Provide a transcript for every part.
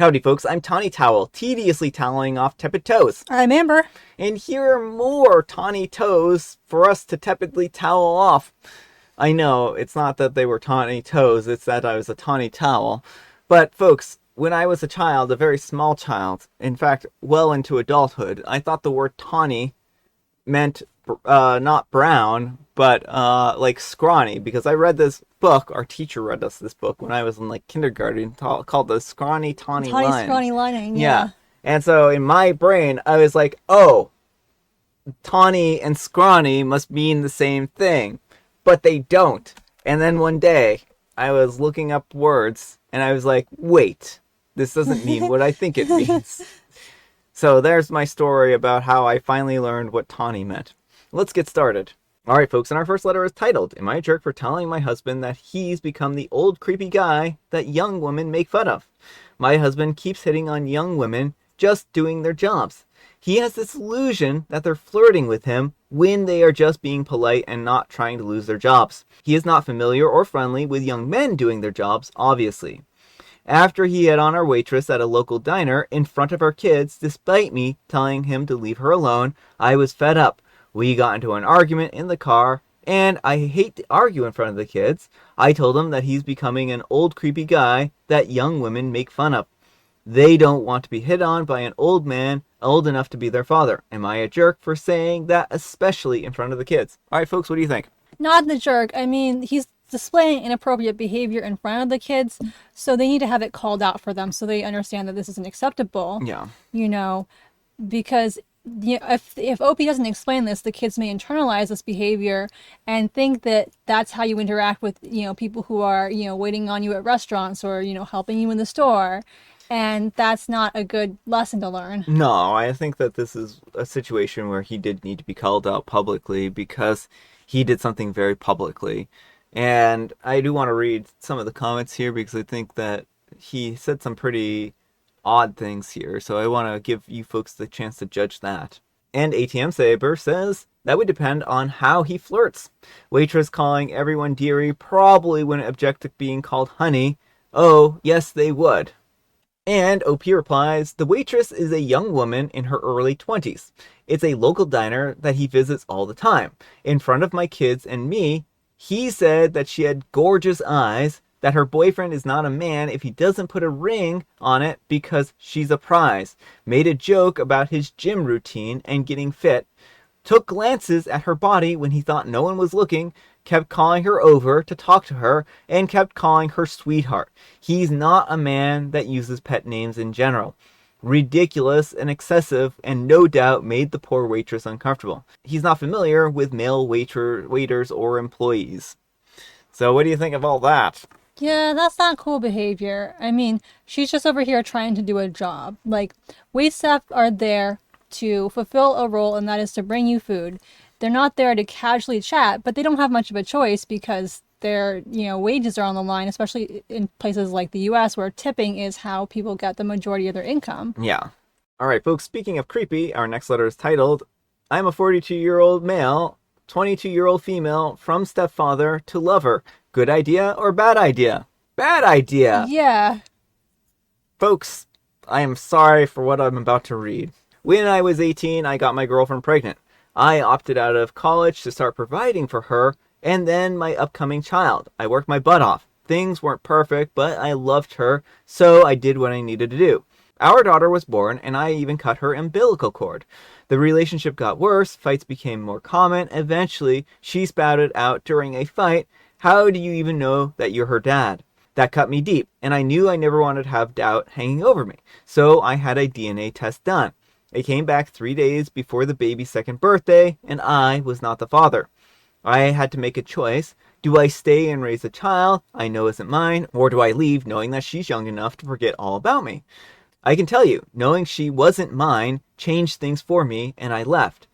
Howdy folks, I'm Tawny Towel, tediously toweling off tepid toes. I'm Amber. And here are more tawny toes for us to tepidly towel off. I know, it's not that they were tawny toes, it's that I was a tawny towel. But folks, when I was a child, a very small child, in fact, well into adulthood, I thought the word tawny meant not brown, but like scrawny, because I read this book, our teacher read us this book when I was in like kindergarten, called The Scrawny Tawny Lion. Scrawny lining, yeah. And so in my brain, I was like, oh, tawny and scrawny must mean the same thing, but they don't. And then one day, I was looking up words, and I was like, wait, this doesn't mean what I think it means. So there's my story about how I finally learned what tawny meant. Let's get started. Alright folks, and our first letter is titled, Am I a Jerk for Telling My Husband That He's Become the Old Creepy Guy That Young Women Make Fun Of? My husband keeps hitting on young women just doing their jobs. He has this illusion that they're flirting with him when they are just being polite and not trying to lose their jobs. He is not familiar or friendly with young men doing their jobs, obviously. After he hit on our waitress at a local diner in front of our kids, despite me telling him to leave her alone, I was fed up. We got into an argument in the car, and I hate to argue in front of the kids. I told him that he's becoming an old creepy guy that young women make fun of. They don't want to be hit on by an old man old enough to be their father. Am I a jerk for saying that, especially in front of the kids? All right, folks, what do you think? Not the jerk. I mean, he's displaying inappropriate behavior in front of the kids, so they need to have it called out for them so they understand that this isn't acceptable. Yeah. You know, because if OP doesn't explain this, the kids may internalize this behavior and think that that's how you interact with, people who are, waiting on you at restaurants or, helping you in the store. And that's not a good lesson to learn. No, I think that this is a situation where he did need to be called out publicly because he did something very publicly. And I do want to read some of the comments here because I think that he said some pretty odd things here. So I want to give you folks the chance to judge that. And ATM Saber says, that would depend on how he flirts. Waitress calling everyone dearie probably wouldn't object to being called honey. Oh, yes, they would. And OP replies, the waitress is a young woman in her early 20s. It's a local diner that he visits all the time. In front of my kids and me, he said that she had gorgeous eyes, that her boyfriend is not a man if he doesn't put a ring on it because she's a prize. Made a joke about his gym routine and getting fit. Took glances at her body when he thought no one was looking. Kept calling her over to talk to her and kept calling her sweetheart. He's not a man that uses pet names in general. Ridiculous and excessive, and no doubt made the poor waitress uncomfortable. He's not familiar with male waiters or employees. So what do you think of all that? Yeah, that's not cool behavior. I mean, she's just over here trying to do a job. Like, waitstaff are there to fulfill a role, and that is to bring you food. They're not there to casually chat, but they don't have much of a choice because their, wages are on the line, especially in places like the U.S. where tipping is how people get the majority of their income. Yeah. All right, folks, speaking of creepy, our next letter is titled, I'm a 42-year-old male, 22-year-old female, from stepfather to lover. Good idea or bad idea? Bad idea! Yeah. Folks, I am sorry for what I'm about to read. When I was 18, I got my girlfriend pregnant. I opted out of college to start providing for her and then my upcoming child. I worked my butt off. Things weren't perfect, but I loved her, so I did what I needed to do. Our daughter was born, and I even cut her umbilical cord. The relationship got worse, fights became more common. Eventually, she spouted out during a fight, "How do you even know that you're her dad?" That cut me deep, and I knew I never wanted to have doubt hanging over me, so I had a DNA test done. It came back 3 days before the baby's second birthday, and I was not the father. I had to make a choice. Do I stay and raise a child I know isn't mine, or do I leave knowing that she's young enough to forget all about me? I can tell you, knowing she wasn't mine changed things for me, and I left.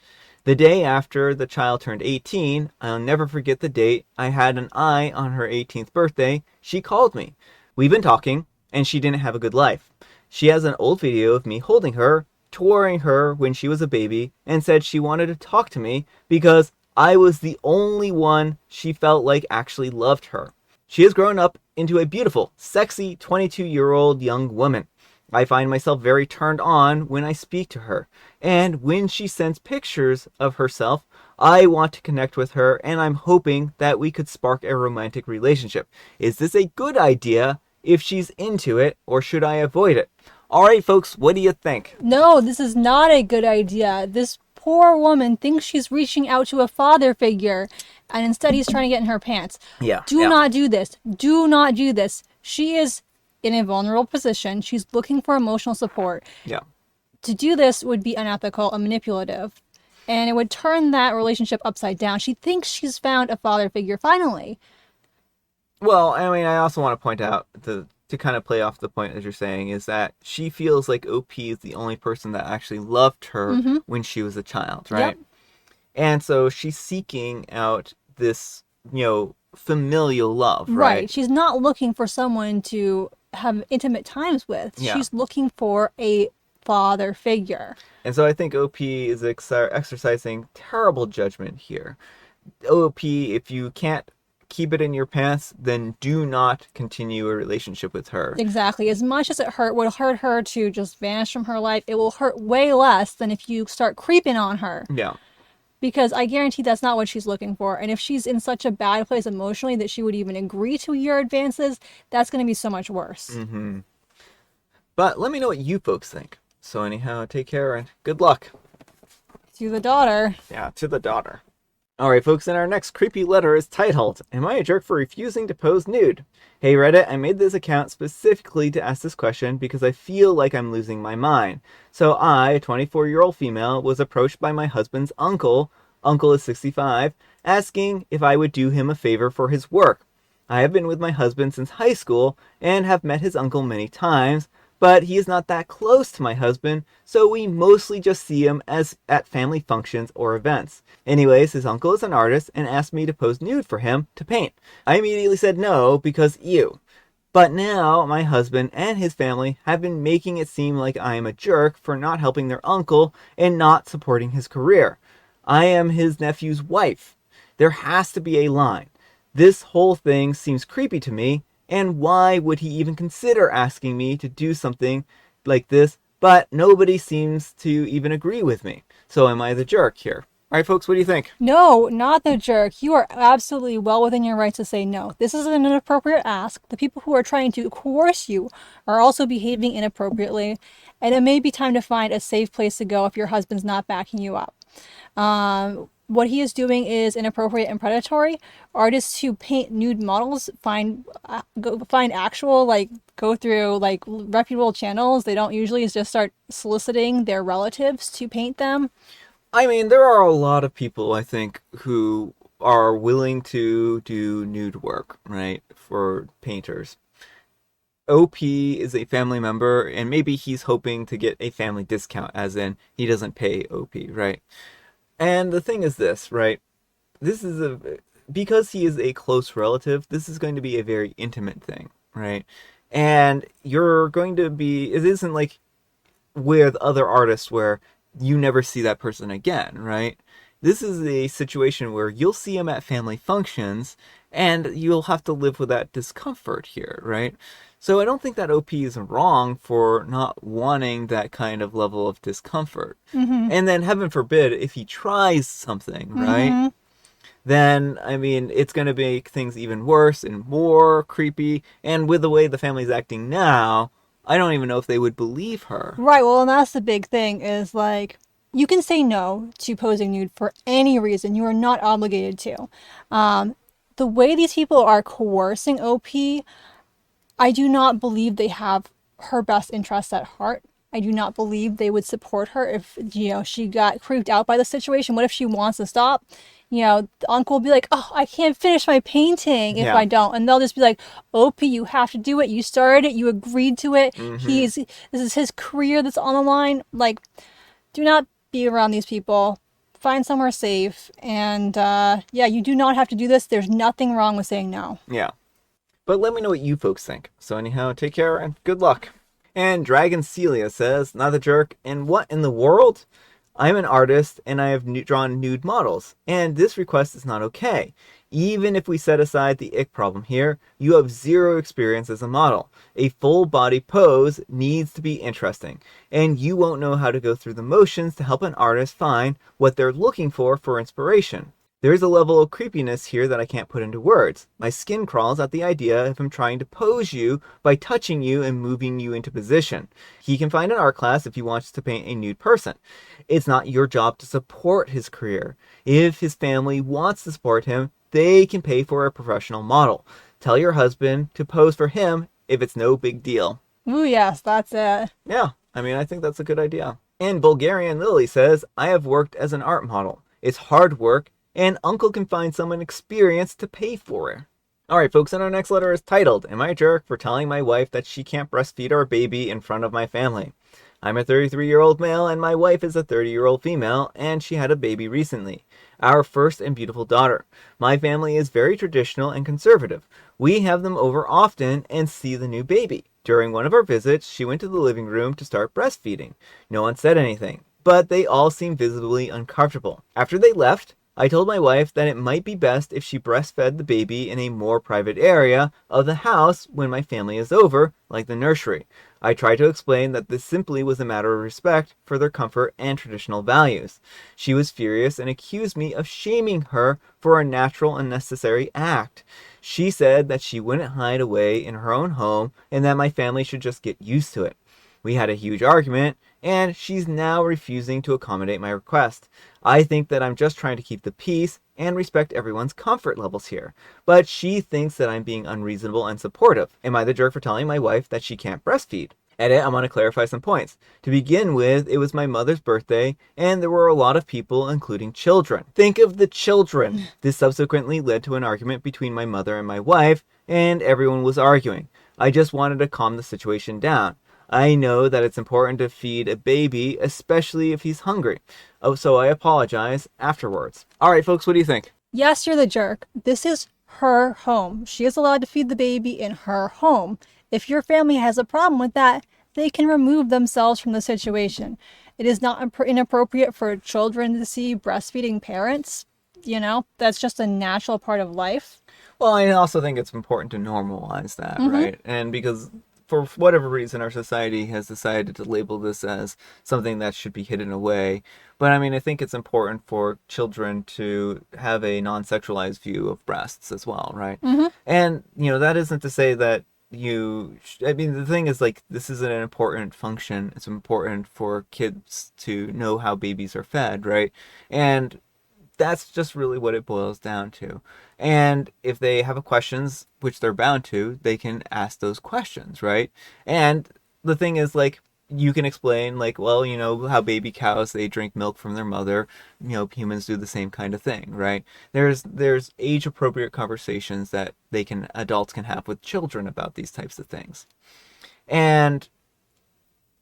The day after the child turned 18, I'll never forget the date. I had an eye on her 18th birthday. She called me. We've been talking, and she didn't have a good life. She has an old video of me holding her, touring her when she was a baby, and said she wanted to talk to me because I was the only one she felt like actually loved her. She has grown up into a beautiful, sexy 22-year-old young woman. I find myself very turned on when I speak to her, and when she sends pictures of herself, I want to connect with her, and I'm hoping that we could spark a romantic relationship. Is this a good idea if she's into it, or should I avoid it? Alright, folks, what do you think? No, this is not a good idea. This poor woman thinks she's reaching out to a father figure, and instead he's trying to get in her pants. Yeah. Do not do this. Do not do this. She is in a vulnerable position. She's looking for emotional support. Yeah. To do this would be unethical and manipulative, and it would turn that relationship upside down. She thinks she's found a father figure finally. Well, I mean, I also want to point out to kind of play off the point as you're saying is that she feels like OP is the only person that actually loved her when she was a child, right? Yep. And so she's seeking out this, familial love, right? She's not looking for someone to have intimate times with. Yeah. She's looking for a father figure. And so I think OP is exercising terrible judgment here. OP, if you can't keep it in your pants, then do not continue a relationship with her. Exactly. As much as it would hurt her to just vanish from her life, it will hurt way less than if you start creeping on her. Yeah. Because I guarantee that's not what she's looking for. And if she's in such a bad place emotionally that she would even agree to your advances, that's going to be so much worse. Mm-hmm. But let me know what you folks think. So anyhow, take care and good luck. To the daughter. Yeah, to the daughter. Alright folks, and our next creepy letter is titled, Am I a Jerk for Refusing to Pose Nude? Hey Reddit, I made this account specifically to ask this question because I feel like I'm losing my mind. So I, a 24-year-old female, was approached by my husband's uncle is 65, asking if I would do him a favor for his work. I have been with my husband since high school and have met his uncle many times, but he is not that close to my husband, so we mostly just see him as at family functions or events. Anyways, his uncle is an artist and asked me to pose nude for him to paint. I immediately said no because ew. But now my husband and his family have been making it seem like I am a jerk for not helping their uncle and not supporting his career. I am his nephew's wife. There has to be a line. This whole thing seems creepy to me. And why would he even consider asking me to do something like this? But nobody seems to even agree with me. So am I the jerk here? Alright folks, what do you think? No, not the jerk. You are absolutely well within your right to say no. This is an inappropriate ask. The people who are trying to coerce you are also behaving inappropriately. And it may be time to find a safe place to go if your husband's not backing you up. What he is doing is inappropriate and predatory. Artists who paint nude models go through reputable channels. They don't usually just start soliciting their relatives to paint them. I mean, there are a lot of people, I think, who are willing to do nude work, right, for painters. OP is a family member, and maybe he's hoping to get a family discount, as in he doesn't pay OP, right? And the thing is this, right? Because he is a close relative, this is going to be a very intimate thing, right? And it isn't like with other artists where you never see that person again, right? This is a situation where you'll see him at family functions and you'll have to live with that discomfort here, right? So I don't think that OP is wrong for not wanting that kind of level of discomfort. Mm-hmm. And then heaven forbid, if he tries something, right? Mm-hmm. Then, I mean, it's going to make things even worse and more creepy. And with the way the family's acting now, I don't even know if they would believe her. Right, well, and that's the big thing is you can say no to posing nude for any reason. You are not obligated to. The way these people are coercing OP, I do not believe they have her best interests at heart. I do not believe they would support her if, she got creeped out by the situation. What if she wants to stop? The uncle will be like, oh, I can't finish my painting if I don't. And they'll just be like, OP, you have to do it. You started it. You agreed to it. Mm-hmm. This is his career that's on the line. Do not be around these people. Find somewhere safe. And, you do not have to do this. There's nothing wrong with saying no. Yeah. But let me know what you folks think. So anyhow, take care and good luck. And Dragon Celia says, not the jerk, and what in the world? I'm an artist and I have drawn nude models, and this request is not okay. Even if we set aside the ick problem here, you have zero experience as a model. A full body pose needs to be interesting, and you won't know how to go through the motions to help an artist find what they're looking for inspiration. There is a level of creepiness here that I can't put into words. My skin crawls at the idea of him trying to pose you by touching you and moving you into position. He can find an art class if he wants to paint a nude person. It's not your job to support his career. If his family wants to support him, they can pay for a professional model. Tell your husband to pose for him if it's no big deal. Ooh, yes, that's it. Yeah, I think that's a good idea. And Bulgarian Lily says, I have worked as an art model. It's hard work, and Uncle can find someone experienced to pay for it. Alright folks, and our next letter is titled, Am I a Jerk for Telling My Wife That She Can't Breastfeed Our Baby in Front of My Family? I'm a 33-year-old male and my wife is a 30-year-old female, and she had a baby recently. Our first and beautiful daughter. My family is very traditional and conservative. We have them over often and see the new baby. During one of our visits, she went to the living room to start breastfeeding. No one said anything, but they all seemed visibly uncomfortable. After they left, I told my wife that it might be best if she breastfed the baby in a more private area of the house when my family is over, like the nursery. I tried to explain that this simply was a matter of respect for their comfort and traditional values. She was furious and accused me of shaming her for a natural and necessary act. She said that she wouldn't hide away in her own home and that my family should just get used to it. We had a huge argument, and she's now refusing to accommodate my request. I think that I'm just trying to keep the peace and respect everyone's comfort levels here, but she thinks that I'm being unreasonable and supportive. Am I the jerk for telling my wife that she can't breastfeed? Edit, I want to clarify some points. To begin with, it was my mother's birthday, and there were a lot of people, including children. Think of the children! This subsequently led to an argument between my mother and my wife, and everyone was arguing. I just wanted to calm the situation down. I know that it's important to feed a baby, especially if he's hungry. Oh, so I apologize afterwards. Alright folks, what do you think? Yes, you're the jerk. This is her home. She is allowed to feed the baby in her home. If your family has a problem with that, they can remove themselves from the situation. It is not inappropriate for children to see breastfeeding parents. You know, that's just a natural part of life. Well, I also think it's important to normalize that, right? And because for whatever reason, our society has decided to label this as something that should be hidden away. But I think it's important for children to have a non-sexualized view of breasts as well, right? And, that isn't to say that the thing is, like, this is an important function. It's important for kids to know how babies are fed, right? And that's just really what it boils down to. And if they have questions, which they're bound to, they can ask those questions, right? And the thing is, like, you can explain, like, well, how baby cows, they drink milk from their mother. Humans do the same kind of thing, right? There's age-appropriate conversations that adults can have with children about these types of things. And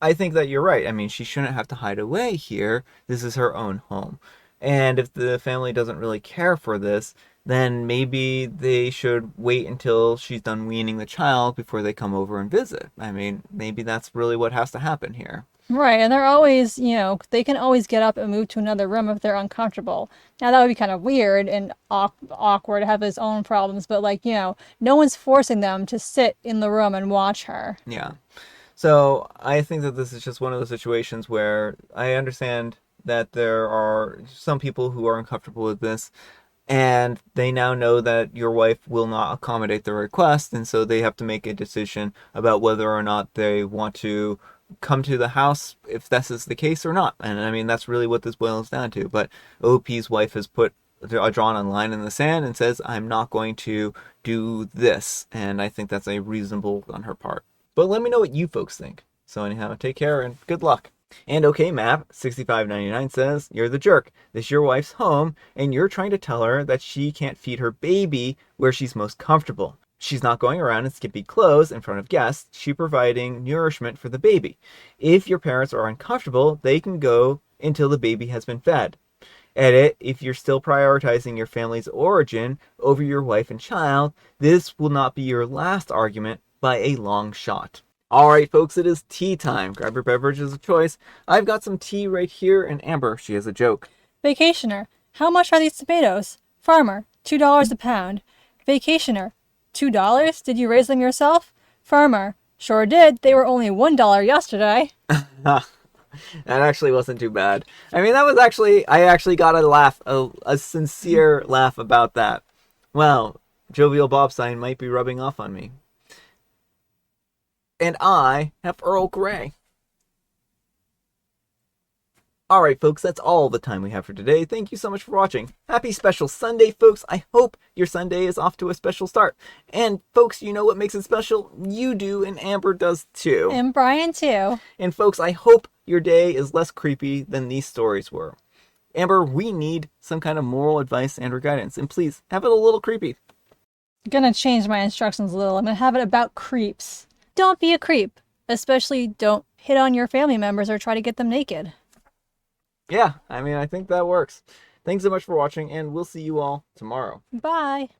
I think that you're right. She shouldn't have to hide away here. This is her own home. And if the family doesn't really care for this, then maybe they should wait until she's done weaning the child before they come over and visit. Maybe that's really what has to happen here. Right, and they're always, they can always get up and move to another room if they're uncomfortable. Now, that would be kind of weird and awkward to have his own problems, but, no one's forcing them to sit in the room and watch her. Yeah. So I think that this is just one of those situations where I understand that there are some people who are uncomfortable with this, and they now know that your wife will not accommodate their request, and so they have to make a decision about whether or not they want to come to the house, if this is the case or not. And that's really what this boils down to. But OP's wife has drawn a line in the sand and says, I'm not going to do this, and I think that's a reasonable on her part. But let me know what you folks think. So anyhow, take care and good luck. And OK Map 6599 says, you're the jerk. This is your wife's home, and you're trying to tell her that she can't feed her baby where she's most comfortable. She's not going around in skimpy clothes in front of guests. She's providing nourishment for the baby. If your parents are uncomfortable, they can go until the baby has been fed. Edit, if you're still prioritizing your family's origin over your wife and child, this will not be your last argument by a long shot. Alright, folks, it is tea time. Grab your beverages of choice. I've got some tea right here, and Amber, she has a joke. Vacationer, how much are these tomatoes? Farmer, $2 a pound. Vacationer, $2? Did you raise them yourself? Farmer, sure did. They were only $1 yesterday. That actually wasn't too bad. I mean, I actually got a laugh, a sincere laugh about that. Well, Jovial Bob sign might be rubbing off on me. And I have Earl Grey. Alright, folks, that's all the time we have for today. Thank you so much for watching. Happy Special Sunday, folks. I hope your Sunday is off to a special start. And, folks, you know what makes it special? You do, and Amber does too. And Brian, too. And, folks, I hope your day is less creepy than these stories were. Amber, we need some kind of moral advice and or guidance. And please, have it a little creepy. I'm gonna change my instructions a little. I'm gonna have it about creeps. Don't be a creep. Especially don't hit on your family members or try to get them naked. Yeah, I mean, I think that works. Thanks so much for watching, and we'll see you all tomorrow. Bye.